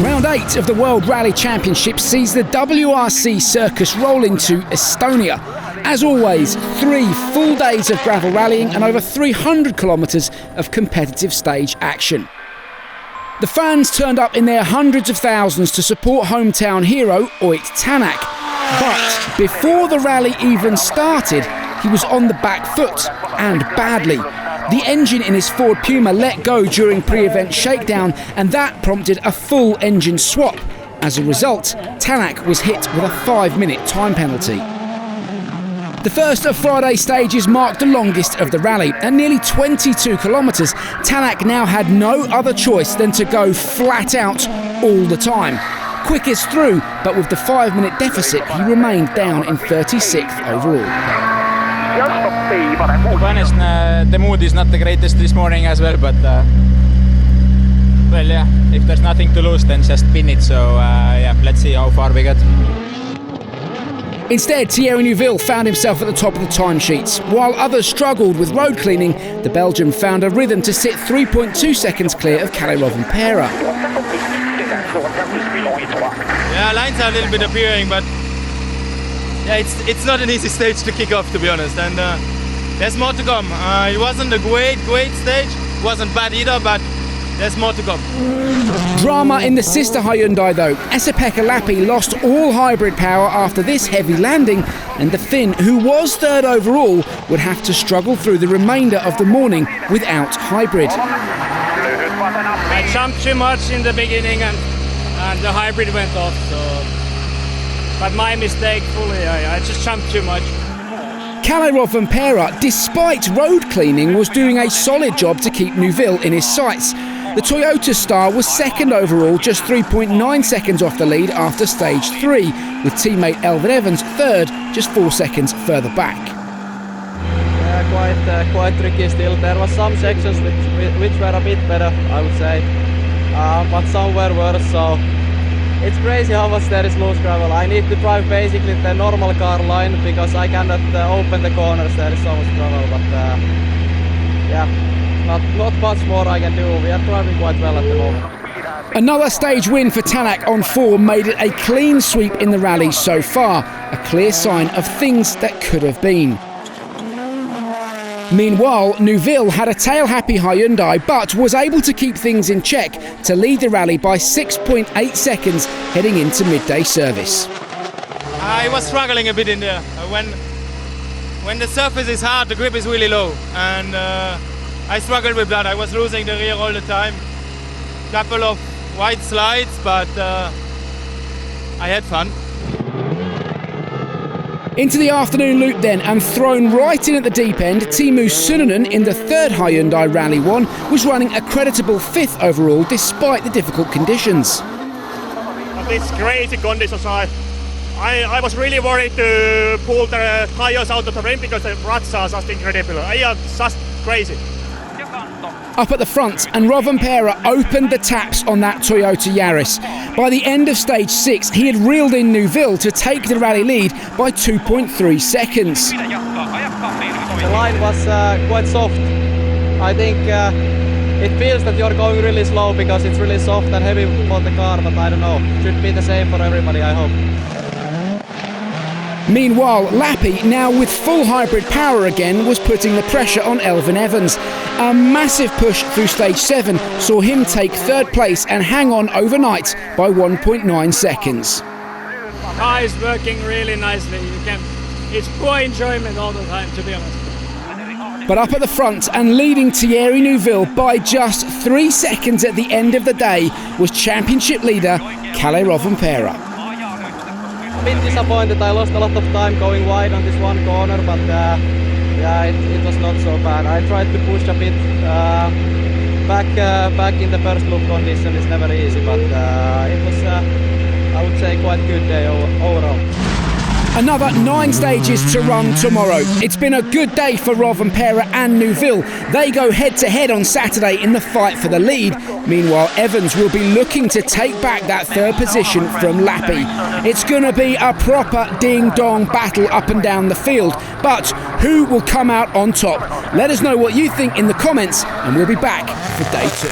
Round 8 of the World Rally Championship sees the WRC circus roll into Estonia. As always, 3 full days of gravel rallying and over 300 kilometres of competitive stage action. The fans turned up in their hundreds of thousands to support hometown hero Tanak. But before the rally even started, he was on the back foot, and badly. The engine in his Ford Puma let go during pre-event shakedown, and that prompted a full engine swap. As a result, Tanak was hit with a 5-minute time penalty. The first of Friday's stages marked the longest of the rally. At nearly 22 kilometres, Tanak now had no other choice than to go flat out all the time. Quickest through, but with the 5-minute deficit, he remained down in 36th overall. To be honest, the mood is not the greatest this morning as well, but well, yeah, if there's nothing to lose, then just pin it. So yeah, let's see how far we get. Instead, Thierry Neuville found himself at the top of the timesheets. While others struggled with road cleaning, the Belgian found a rhythm to sit 3.2 seconds clear of Kalle Rovanperä. Yeah, lines are a little bit appearing, but yeah, it's not an easy stage to kick off, to be honest, and there's more to come. It wasn't a great stage, it wasn't bad either, but there's more to come. Drama in the sister Hyundai though. Lappi lost all hybrid power after this heavy landing, and the Finn, who was third overall, would have to struggle through the remainder of the morning without hybrid. I jumped too much in the beginning and the hybrid went off, so... but my mistake fully, I just jumped too much. Kalle Rovanperä, despite road cleaning, was doing a solid job to keep Neuville in his sights. The Toyota star was second overall, just 3.9 seconds off the lead after stage 3, with teammate Elfyn Evans third, just 4 seconds further back. Yeah, quite tricky still. There was some sections which were a bit better, I would say, but some were worse, so it's crazy how much there is loose gravel. I need to drive basically the normal car line because I cannot open the corners, there is so much gravel, but yeah. Not much more I can do. We are driving quite well at the moment. Another stage win for Tanak on 4 made it a clean sweep in the rally so far, a clear sign of things that could have been. Meanwhile, Neuville had a tail-happy Hyundai but was able to keep things in check to lead the rally by 6.8 seconds heading into midday service. I was struggling a bit in there. When the surface is hard, the grip is really low, and I struggled with that. I was losing the rear all the time. Couple of wide slides, but I had fun. Into the afternoon loop then, and thrown right in at the deep end, Teemu Suninen in the third Hyundai Rally 1 was running a creditable 5th overall despite the difficult conditions. These crazy conditions, I was really worried to pull the tires out of the rim because the ruts are just incredible. They are just crazy. Up at the front, and Rovanperä opened the taps on that Toyota Yaris. By the end of stage 6, he had reeled in Neuville to take the rally lead by 2.3 seconds. The line was quite soft. I think it feels that you're going really slow because it's really soft and heavy for the car, but I don't know. Should be the same for everybody, I hope. Meanwhile, Lappi, now with full hybrid power again, was putting the pressure on Elfyn Evans. A massive push through stage 7 saw him take third place and hang on overnight by 1.9 seconds. The car is working really nicely. It's pure enjoyment all the time, to be honest. But up at the front and leading Thierry Neuville by just 3 seconds at the end of the day was championship leader Kalle Rovanperä. A bit disappointed. I lost a lot of time going wide on this one corner, but yeah, it was not so bad. I tried to push a bit back in the first loop condition. It's never easy, but it was, I would say, quite good day overall. Another 9 stages to run tomorrow. It's been a good day for Rovanperä and Neuville. They go head-to-head on Saturday in the fight for the lead. Meanwhile, Evans will be looking to take back that third position from Lappi. It's going to be a proper ding-dong battle up and down the field. But who will come out on top? Let us know what you think in the comments, and we'll be back for day 2.